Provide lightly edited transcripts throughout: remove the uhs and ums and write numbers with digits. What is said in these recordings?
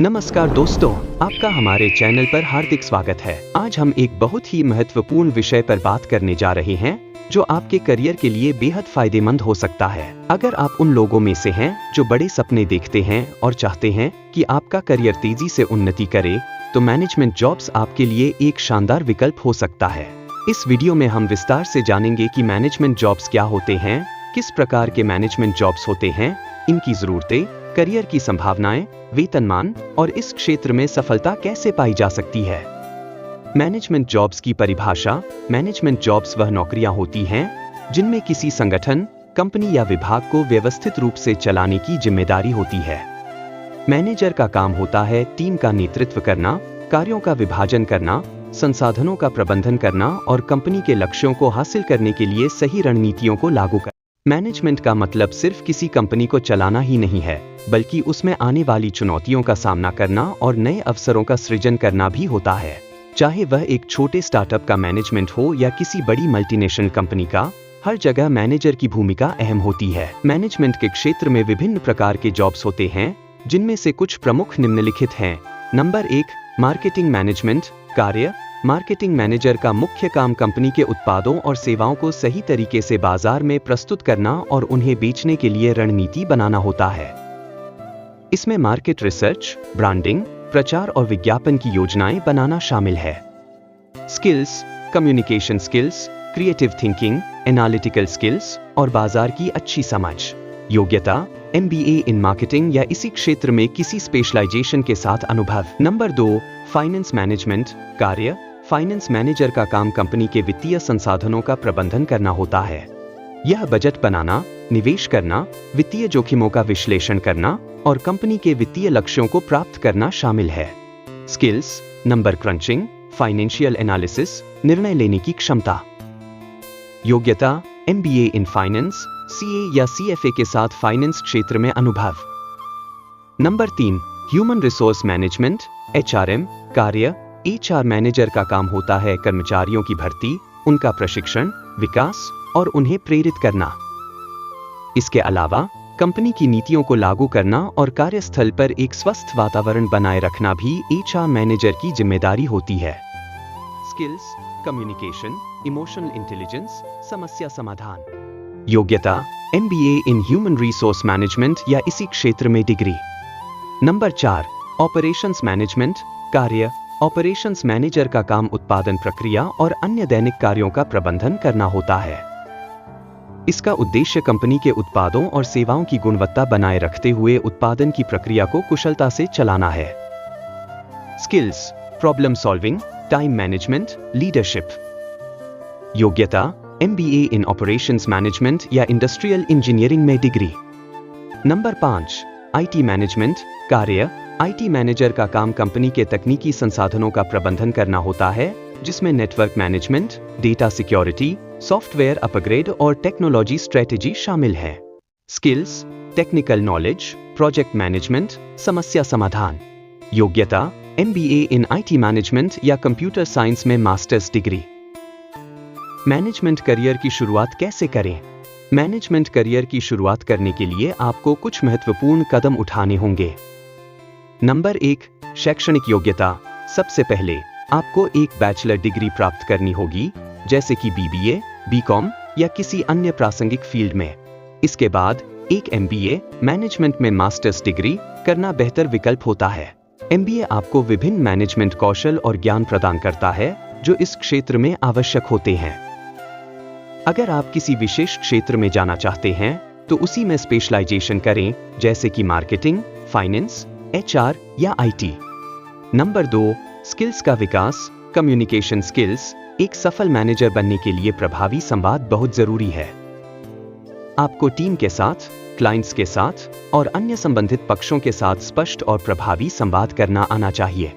नमस्कार दोस्तों, आपका हमारे चैनल पर हार्दिक स्वागत है। आज हम एक बहुत ही महत्वपूर्ण विषय पर बात करने जा रहे हैं जो आपके करियर के लिए बेहद फायदेमंद हो सकता है। अगर आप उन लोगों में से हैं जो बड़े सपने देखते हैं और चाहते हैं कि आपका करियर तेजी से उन्नति करे, तो मैनेजमेंट जॉब्स आपके लिए एक शानदार विकल्प हो सकता है। इस वीडियो में हम विस्तार से जानेंगे कि मैनेजमेंट जॉब्स क्या होते हैं, किस प्रकार के मैनेजमेंट जॉब्स होते हैं, इनकी जरूरतें, करियर की संभावनाएं, वेतनमान और इस क्षेत्र में सफलता कैसे पाई जा सकती है। मैनेजमेंट जॉब्स की परिभाषा। मैनेजमेंट जॉब्स वह नौकरियां होती हैं जिनमें किसी संगठन, कंपनी या विभाग को व्यवस्थित रूप से चलाने की जिम्मेदारी होती है। मैनेजर का काम होता है टीम का नेतृत्व करना, कार्यों का विभाजन करना, संसाधनों का प्रबंधन करना और कंपनी के लक्ष्यों को हासिल करने के लिए सही रणनीतियों को लागू करना। मैनेजमेंट का मतलब सिर्फ किसी कंपनी को चलाना ही नहीं है, बल्कि उसमें आने वाली चुनौतियों का सामना करना और नए अवसरों का सृजन करना भी होता है। चाहे वह एक छोटे स्टार्टअप का मैनेजमेंट हो या किसी बड़ी मल्टीनेशनल कंपनी का, हर जगह मैनेजर की भूमिका अहम होती है। मैनेजमेंट के क्षेत्र में विभिन्न प्रकार के जॉब्स होते हैं, जिनमें से कुछ प्रमुख निम्नलिखित हैं। नंबर 1, मार्केटिंग मैनेजमेंट कार्य। मार्केटिंग मैनेजर का मुख्य काम कंपनी के उत्पादों और सेवाओं को सही तरीके से बाजार में प्रस्तुत करना और उन्हें बेचने के लिए रणनीति बनाना होता है। इसमें मार्केट रिसर्च, ब्रांडिंग, प्रचार और विज्ञापन की योजनाएं बनाना शामिल है। Skills, communication skills, creative thinking, analytical skills और बाजार की अच्छी समझ। योग्यता, MBA इन मार्केटिंग या इसी क्षेत्र में किसी स्पेशलाइजेशन के साथ अनुभव। नंबर 2, फाइनेंस मैनेजमेंट कार्य। फाइनेंस मैनेजर का काम कंपनी के वित्तीय संसाधनों का प्रबंधन करना होता है। यह बजट बनाना, निवेश करना, वित्तीय जोखिमों का विश्लेषण करना और कंपनी के वित्तीय लक्ष्यों को प्राप्त करना शामिल है। Skills, number crutching, financial analysis, निर्णय लेने की क्षमता। योग्यता, MBA इन फाइनेंस, CA या CFA के साथ फाइनेंस क्षेत्र में अनुभव। Number 3, human resource management HRM कार्य। HR मैनेजर का काम होता है कर्मचारियों की भर्ती, उनका प्रशिक्षण, विकास और उन्हें प्रेरित करना। इसके अलावा कंपनी की नीतियों को लागू करना और कार्यस्थल पर एक स्वस्थ वातावरण बनाए रखना भी HR मैनेजर की जिम्मेदारी होती है। स्किल्स, कम्युनिकेशन, इमोशनल इंटेलिजेंस, समस्या समाधान। योग्यता, MBA in human resource management या इसी क्षेत्र में डिग्री। नंबर 4, ऑपरेशंस मैनेजमेंट कार्य। ऑपरेशंस मैनेजर का काम उत्पादन प्रक्रिया और अन्य दैनिक कार्यों का प्रबंधन करना होता है। इसका उद्देश्य कंपनी के उत्पादों और सेवाओं की गुणवत्ता बनाए रखते हुए उत्पादन की प्रक्रिया को कुशलता से चलाना है। Skills, problem solving, time management, leadership. योग्यता, MBA इन ऑपरेशंस मैनेजमेंट या इंडस्ट्रियल इंजीनियरिंग में डिग्री। नंबर 5, IT मैनेजमेंट कार्य। IT मैनेजर का काम कंपनी के तकनीकी संसाधनों का प्रबंधन करना होता है, जिसमें network management, data security, software upgrade और टेक्नोलॉजी स्ट्रेटेजी शामिल है। Skills, technical knowledge, project management, समस्या समाधान। योग्यता, MBA इन IT मैनेजमेंट या कंप्यूटर साइंस में मास्टर्स डिग्री। मैनेजमेंट करियर की शुरुआत कैसे करें? मैनेजमेंट करियर की शुरुआत करने के लिए आपको कुछ महत्वपूर्ण कदम उठाने होंगे। नंबर 1, शैक्षणिक योग्यता। सबसे पहले आपको एक बैचलर डिग्री प्राप्त करनी होगी, जैसे कि BBA, BCom या किसी अन्य प्रासंगिक फील्ड में। इसके बाद एक MBA मैनेजमेंट में मास्टर्स डिग्री करना बेहतर विकल्प होता है। MBA आपको विभिन्न मैनेजमेंट कौशल और ज्ञान प्रदान करता है जो इस क्षेत्र में आवश्यक होते हैं। अगर आप किसी विशेष क्षेत्र में जाना चाहते हैं तो उसी में स्पेशलाइजेशन करें, जैसे कि मार्केटिंग, फाइनेंस, HR या IT। नंबर 2, स्किल्स का विकास। Communication skills. एक सफल मैनेजर बनने के लिए प्रभावी संवाद बहुत जरूरी है। आपको टीम के साथ, क्लाइंट्स के साथ और अन्य संबंधित पक्षों के साथ स्पष्ट और प्रभावी संवाद करना आना चाहिए।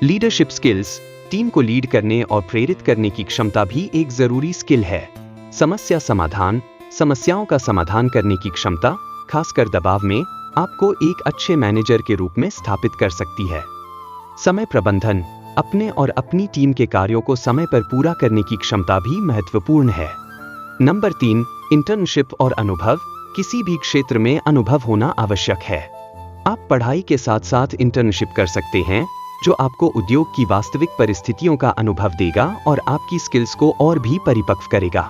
Leadership skills. टीम को लीड करने और प्रेरित करने की क्षमता भी एक जरूरी स्किल है। समस्या समाधान। समस्याओं का समाधान करने की क्षमता, खासकर दबाव में, आपको एक अच्छे मैनेजर के रूप में स्थापित कर सकती है। समय प्रबंधन। अपने और अपनी टीम के कार्यों को समय पर पूरा करने की क्षमता भी महत्वपूर्ण है। नंबर 3, इंटर्नशिप और अनुभव। किसी भी क्षेत्र में अनुभव होना आवश्यक है। आप पढ़ाई के साथ साथ इंटर्नशिप कर सकते हैं, जो आपको उद्योग की वास्तविक परिस्थितियों का अनुभव देगा और आपकी स्किल्स को और भी परिपक्व करेगा।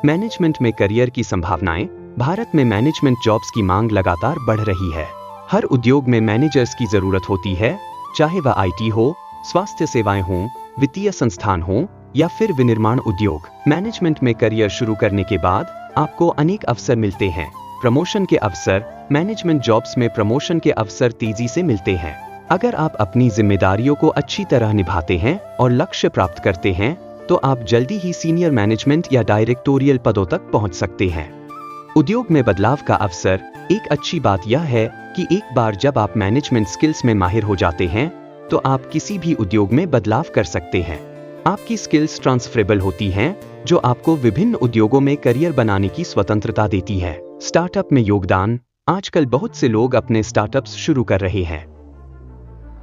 मैनेजमेंट में करियर की संभावनाएं। भारत में मैनेजमेंट जॉब्स की मांग लगातार बढ़ रही है। हर उद्योग में मैनेजर्स की जरूरत होती है, चाहे वह आईटी हो, स्वास्थ्य सेवाएं हों, वित्तीय संस्थान हों या फिर विनिर्माण उद्योग। मैनेजमेंट में करियर शुरू करने के बाद आपको अनेक अवसर मिलते हैं। प्रमोशन के अवसर। मैनेजमेंट जॉब्स में प्रमोशन के अवसर तेजी से मिलते हैं। अगर आप अपनी जिम्मेदारियों को अच्छी तरह निभाते हैं और लक्ष्य प्राप्त करते हैं, तो आप जल्दी ही सीनियर मैनेजमेंट या डायरेक्टोरियल पदों तक पहुंच सकते हैं। उद्योग में बदलाव का अवसर। एक अच्छी बात यह है कि एक बार जब आप मैनेजमेंट स्किल्स में माहिर हो जाते हैं, तो आप किसी भी उद्योग में बदलाव कर सकते हैं। आपकी स्किल्स ट्रांसफरेबल होती हैं, जो आपको विभिन्न उद्योगों में करियर बनाने की स्वतंत्रता देती है। स्टार्टअप में योगदान। आजकल बहुत से लोग अपने स्टार्टअप्स शुरू कर रहे हैं।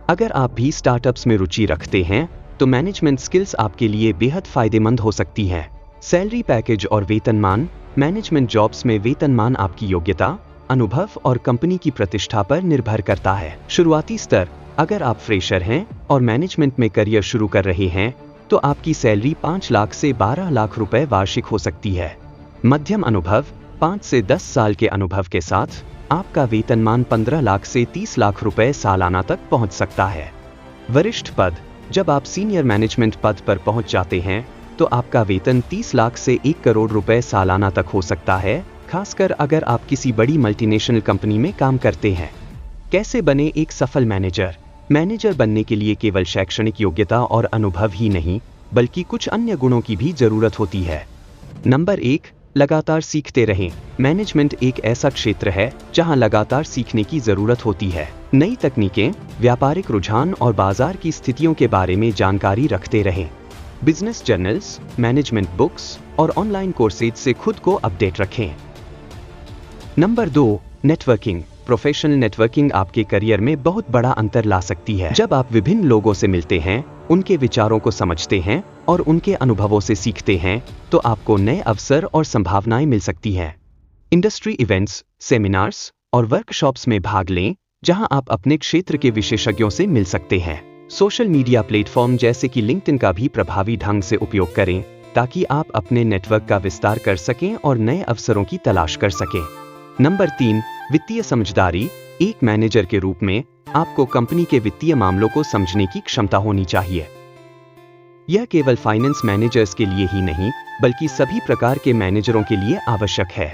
अगर आप भी स्टार्टअप्स में रुचि रखते हैं, तो मैनेजमेंट स्किल्स आपके लिए बेहद फायदेमंद हो सकती है। सैलरी पैकेज और वेतनमान। मैनेजमेंट जॉब्स में वेतनमान आपकी योग्यता, अनुभव और कंपनी की प्रतिष्ठा पर निर्भर करता है। शुरुआती स्तर। अगर आप फ्रेशर हैं और मैनेजमेंट में करियर शुरू कर रहे हैं, तो आपकी सैलरी 5 लाख से 12 लाख रुपए वार्षिक हो सकती है। मध्यम अनुभव। 5 से 10 साल के अनुभव के साथ आपका वेतनमान 15 लाख से 30 लाख रुपए सालाना तक पहुंच सकता है। वरिष्ठ पद। जब आप सीनियर मैनेजमेंट पद पर पहुंच जाते हैं, तो आपका वेतन 30 लाख से 1 करोड़ रुपए सालाना तक हो सकता है, खासकर अगर आप किसी बड़ी मल्टीनेशनल कंपनी में काम करते हैं। कैसे बने एक सफल मैनेजर। मैनेजर बनने के लिए केवल शैक्षणिक योग्यता और अनुभव ही नहीं, बल्कि कुछ अन्य गुणों की भी जरूरत होती है। नंबर 1, लगातार सीखते रहें। मैनेजमेंट एक ऐसा क्षेत्र है जहां लगातार सीखने की जरूरत होती है। नई तकनीकें, व्यापारिक रुझान और बाजार की स्थितियों के बारे में जानकारी रखते रहें। बिजनेस जर्नल्स, मैनेजमेंट बुक्स और ऑनलाइन कोर्सेज से खुद को अपडेट रखें। Number 2, networking. प्रोफेशनल नेटवर्किंग आपके करियर में बहुत बड़ा अंतर ला सकती है। जब आप विभिन्न लोगों से मिलते हैं, उनके विचारों को समझते हैं और उनके अनुभवों से सीखते हैं, तो आपको नए अवसर और संभावनाएं मिल सकती हैं। इंडस्ट्री इवेंट्स, सेमिनार्स और वर्कशॉप्स में भाग लें, जहां आप अपने क्षेत्र के विशेषज्ञों से मिल सकते हैं। सोशल मीडिया प्लेटफॉर्म जैसे कि लिंक्डइन का भी प्रभावी ढंग से उपयोग करें, ताकि आप अपने नेटवर्क का विस्तार कर सकें और नए अवसरों की तलाश कर सकें। नंबर 3, वित्तीय समझदारी। एक मैनेजर के रूप में आपको कंपनी के वित्तीय मामलों को समझने की क्षमता होनी चाहिए। यह केवल फाइनेंस मैनेजर्स के लिए ही नहीं, बल्कि सभी प्रकार के मैनेजरों के लिए आवश्यक है।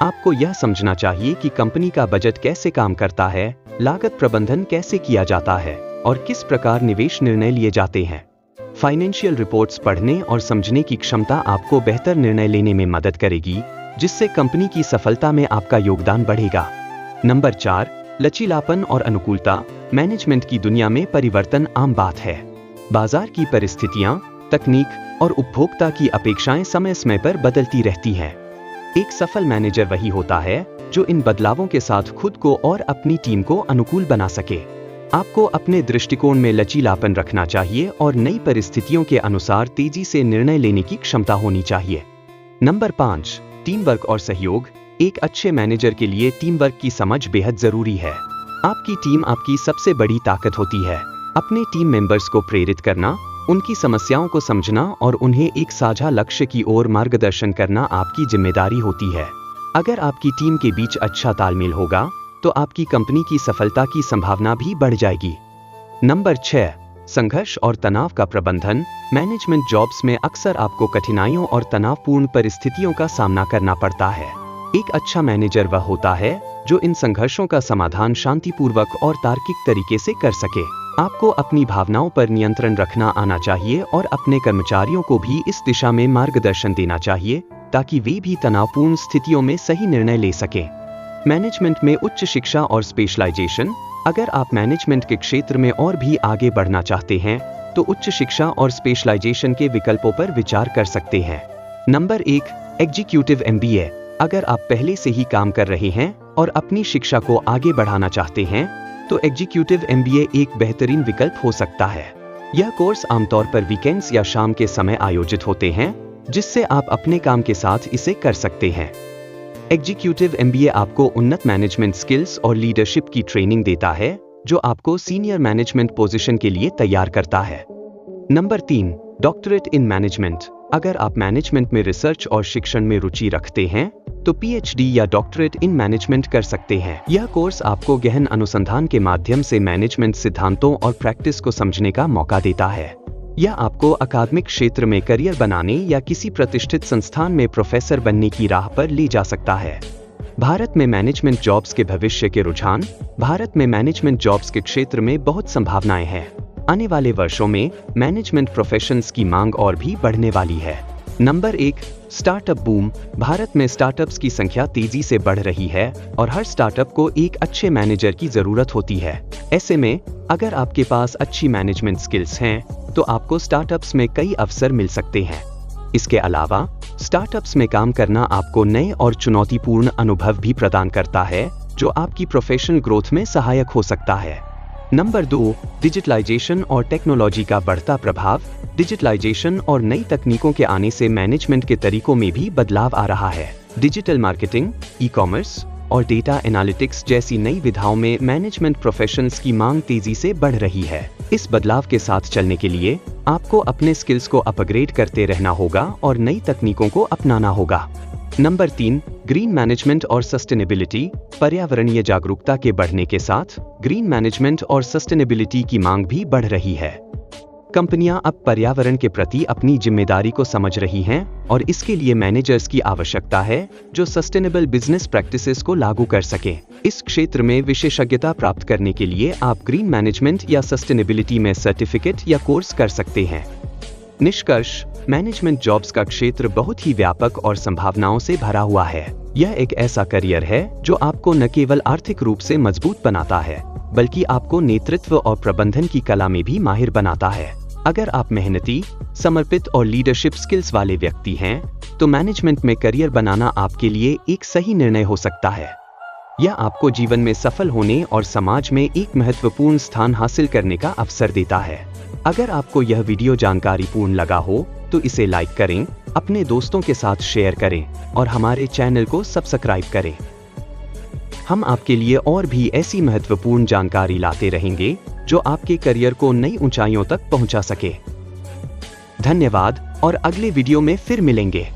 आपको यह समझना चाहिए कि कंपनी का बजट कैसे काम करता है, लागत प्रबंधन कैसे किया जाता है और किस प्रकार निवेश निर्णय लिए जाते हैं। फाइनेंशियल रिपोर्ट्स पढ़ने और समझने की क्षमता आपको बेहतर निर्णय लेने में मदद करेगी, जिससे कंपनी की सफलता में आपका योगदान बढ़ेगा। नंबर 4, लचीलापन और अनुकूलता। मैनेजमेंट की दुनिया में परिवर्तन आम बात है। बाजार की परिस्थितियां, तकनीक और उपभोक्ता की अपेक्षाएं समय समय पर बदलती रहती हैं। एक सफल मैनेजर वही होता है जो इन बदलावों के साथ खुद को और अपनी टीम को अनुकूल बना सके। आपको अपने दृष्टिकोण में लचीलापन रखना चाहिए और नई परिस्थितियों के अनुसार तेजी से निर्णय लेने की क्षमता होनी चाहिए। नंबर 5, टीम वर्क और सहयोग। एक अच्छे मैनेजर के लिए टीम वर्क की समझ बेहद जरूरी है। आपकी टीम आपकी सबसे बड़ी ताकत होती है। अपने टीम मेंबर्स को प्रेरित करना, उनकी समस्याओं को समझना और उन्हें एक साझा लक्ष्य की ओर मार्गदर्शन करना आपकी जिम्मेदारी होती है। अगर आपकी टीम के बीच अच्छा तालमेल होगा, तो आपकी कंपनी की सफलता की संभावना भी बढ़ जाएगी। नंबर 6, संघर्ष और तनाव का प्रबंधन। मैनेजमेंट जॉब्स में अक्सर आपको कठिनाइयों और तनावपूर्ण परिस्थितियों का सामना करना पड़ता है। एक अच्छा मैनेजर वह होता है जो इन संघर्षों का समाधान शांतिपूर्वक और तार्किक तरीके से कर सके। आपको अपनी भावनाओं पर नियंत्रण रखना आना चाहिए और अपने कर्मचारियों को भी इस दिशा में मार्गदर्शन देना चाहिए, ताकि वे भी तनावपूर्ण स्थितियों में सही निर्णय ले सकें। मैनेजमेंट में उच्च शिक्षा और स्पेशलाइजेशन। अगर आप मैनेजमेंट के क्षेत्र में और भी आगे बढ़ना चाहते हैं, तो उच्च शिक्षा और स्पेशलाइजेशन के विकल्पों पर विचार कर सकते हैं। Number 1, executive MBA। अगर आप पहले से ही काम कर रहे हैं और अपनी शिक्षा को आगे बढ़ाना चाहते हैं, तो एग्जीक्यूटिव MBA एक बेहतरीन विकल्प हो सकता है। यह कोर्स आमतौर पर वीकेंड्स या शाम के समय आयोजित होते हैं, जिससे आप अपने काम के साथ इसे कर सकते हैं। एग्जीक्यूटिव एमबीए आपको उन्नत मैनेजमेंट स्किल्स और लीडरशिप की ट्रेनिंग देता है, जो आपको सीनियर मैनेजमेंट पोजीशन के लिए तैयार करता है। Number 3, doctorate in management. अगर आप मैनेजमेंट में रिसर्च और शिक्षण में रुचि रखते हैं तो पीएचडी या डॉक्टरेट इन मैनेजमेंट कर सकते हैं। यह कोर्स आपको गहन अनुसंधान के माध्यम से मैनेजमेंट सिद्धांतों और प्रैक्टिस को समझने का मौका देता है। यह आपको अकादमिक क्षेत्र में करियर बनाने या किसी प्रतिष्ठित संस्थान में प्रोफेसर बनने की राह पर ले जा सकता है। भारत में मैनेजमेंट जॉब्स के भविष्य के रुझान। भारत में मैनेजमेंट जॉब्स के क्षेत्र में बहुत संभावनाएं हैं। आने वाले वर्षों में मैनेजमेंट प्रोफेशंस की मांग और भी बढ़ने वाली है। Number 1, startup boom. भारत में स्टार्टअप्स की संख्या तेजी से बढ़ रही है और हर स्टार्टअप को एक अच्छे मैनेजर की जरूरत होती है। ऐसे में अगर आपके पास अच्छी मैनेजमेंट स्किल्स हैं तो आपको स्टार्टअप्स में कई अवसर मिल सकते हैं। इसके अलावा स्टार्टअप्स में काम करना आपको नए और चुनौतीपूर्ण अनुभव भी प्रदान करता है, जो आपकी प्रोफेशनल ग्रोथ में सहायक हो सकता है। नंबर 2, डिजिटलाइजेशन और टेक्नोलॉजी का बढ़ता प्रभाव। डिजिटलाइजेशन और नई तकनीकों के आने से मैनेजमेंट के तरीकों में भी बदलाव आ रहा है। डिजिटल मार्केटिंग, ई-कॉमर्स और डेटा एनालिटिक्स जैसी नई विधाओं में मैनेजमेंट प्रोफेशंस की मांग तेजी से बढ़ रही है। इस बदलाव के साथ चलने के लिए आपको अपने स्किल्स को अपग्रेड करते रहना होगा और नई तकनीकों को अपनाना होगा। नंबर 3, ग्रीन मैनेजमेंट और सस्टेनेबिलिटी। पर्यावरणीय जागरूकता के बढ़ने के साथ ग्रीन मैनेजमेंट और सस्टेनेबिलिटी की मांग भी बढ़ रही है। कंपनियां अब पर्यावरण के प्रति अपनी जिम्मेदारी को समझ रही हैं और इसके लिए मैनेजर्स की आवश्यकता है जो सस्टेनेबल बिजनेस प्रैक्टिसेस को लागू कर सकें। इस क्षेत्र में विशेषज्ञता प्राप्त करने के लिए आप ग्रीन मैनेजमेंट या सस्टेनेबिलिटी में सर्टिफिकेट या कोर्स कर सकते हैं। निष्कर्ष, मैनेजमेंट जॉब्स का क्षेत्र बहुत ही व्यापक और संभावनाओं से भरा हुआ है। यह एक ऐसा करियर है जो आपको न केवल आर्थिक रूप से मजबूत बनाता है, बल्कि आपको नेतृत्व और प्रबंधन की कला में भी माहिर बनाता है। अगर आप मेहनती, समर्पित और लीडरशिप स्किल्स वाले व्यक्ति हैं, तो मैनेजमेंट में करियर बनाना आपके लिए एक सही निर्णय हो सकता है। यह आपको जीवन में सफल होने और समाज में एक महत्वपूर्ण स्थान हासिल करने का अवसर देता है। अगर आपको यह वीडियो जानकारीपूर्ण लगा हो तो इसे लाइक करें, अपने दोस्तों के साथ शेयर करें और हमारे चैनल को सब्सक्राइब करें। हम आपके लिए और भी ऐसी महत्वपूर्ण जानकारी लाते रहेंगे जो आपके करियर को नई ऊंचाइयों तक पहुंचा सके। धन्यवाद और अगले वीडियो में फिर मिलेंगे।